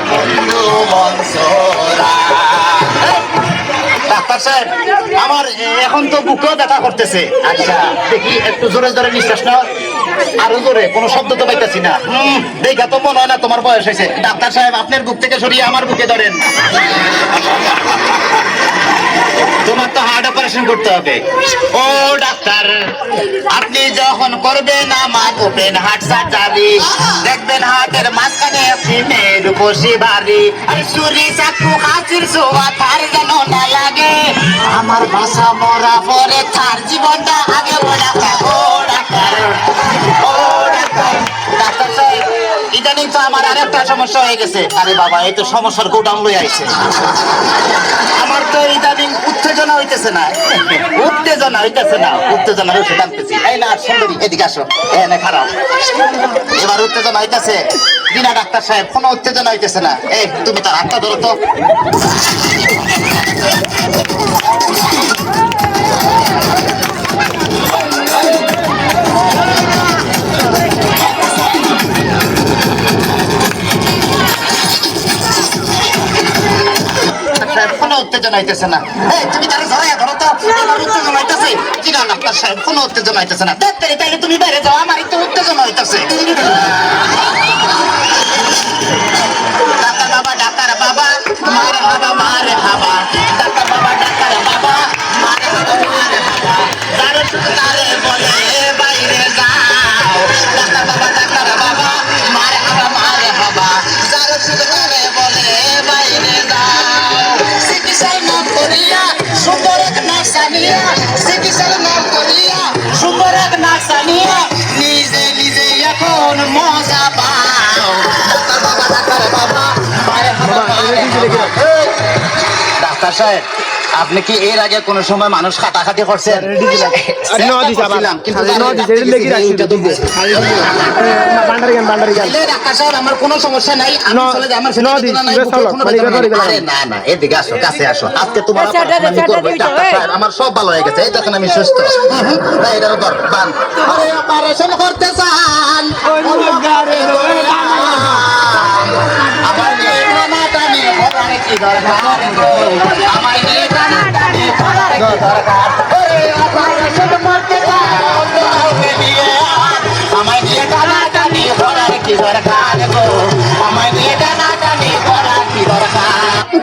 বন্ধু মনসুরা। ডাক্তার সাহেব, আমার এখন তো বুকেও ব্যথা করতেছে। আচ্ছা, দেখি একটু জোরে জোরে নিঃশ্বাস নাও। আরো জোরে, কোনো শব্দ তো পাইতেছি না। দেখা তো মনে হয় না তোমার বয়স হয়েছে। ডাক্তার সাহেব, আপনার বুক থেকে সরিয়ে আমার বুকে ধরেন। তোমার তো হার্ট অপারেশন করতে হবে। ও ডাক্তার, আপনি যখন করবেন আমার ওপেন হার্ট সার্জারি, দেখবেন হার্টের মাঝখানে আপনি মেয়ের বসি বাড়ি। আর চুরি চাকু হাসির সোয়া তার যেন না লাগে। আমার বাসা মরা পরে তার জীবনটা আগে বলা। ও ডাক্তার, ও ডাক্তার। ডাক্তার সাহেব, ইদানিং তো আমার আরেকটা সমস্যা হয়ে গেছে। আরে বাবা, এই তো সমস্যার গোডাউন লই আইছে। আমার তো ইদানিং উত্তেজনা হইতেছে না, উত্তেজনা হইতেছে না, উত্তেজনা ওষুধ আনতেছি। এই না সুন্দরী, এদিকে আসো, এনে খারাপ। এবার উত্তেজনা হইতেছে বিনা ডাক্তার সাহেব, কোনো উত্তেজনা হইতেছে না। এই তুমি তার হাতটা ধরো তো। কোনো উত্তেজনা হইতেছে না। এই তুমি তারা ধরে ধরো তো। এবার উত্তেজনা হইতেছে কিনা ডাক্তার সাহেব? কোনো উত্তেজনা হইতেছে না। ডাক্তার, তাইলে তুমি বাইরে যাও, আমার একটু উত্তেজনা হইতেছে। ডাক্তার বাবা, ডাক্তার বাবা, মারে বাবা, মারে বাবা। ডাক্তার বাবা, ডাক্তার বাবা, মারে বাবা, মারে বাবা। তারে শুধু তারে বলে বাইরে যাও। ডাক্তার বাবা, ডাক্তার বাবা, মারে বাবা, মারে বাবা। তারে শুধু তারে বলে বাইরে যাও। চিকিৎসার নাম করিয়া সুন্দর এক নার্সানিয়া, চিকিৎসার নাম করিয়া সুন্দর এক নার্সানিয়া, নিজে নিজে এখন মজা পাও। ডাক্তার বাবা, ডাক্তার বাবা, মারে বাবা, মারে বাবা। ডাক্তার সাহেব, আপনি কি এর আগে কোন সময় মানুষ কাটাকাটি করছেন? ডাক্তার সাহেব, আমার কোনো সমস্যা নাই। আমি চলে যাই, আমার না না, এদিকে আসো, কাছে আসো। আজকে তোমার আমি করবো। ডাক্তার সাহেব, আমার সব ভালো হয়ে গেছে, এই দেখেন আমি সুস্থ। অপারেশন করতে চান আমার নিয়ে টানাটানি করার কি দরকার? আমার নিয়ে টানাটানি করার কি দরকার? অপারেশন করতে চান আমায় নিয়ে টানাটানি করার কি দরকার গো? আমায় নিয়ে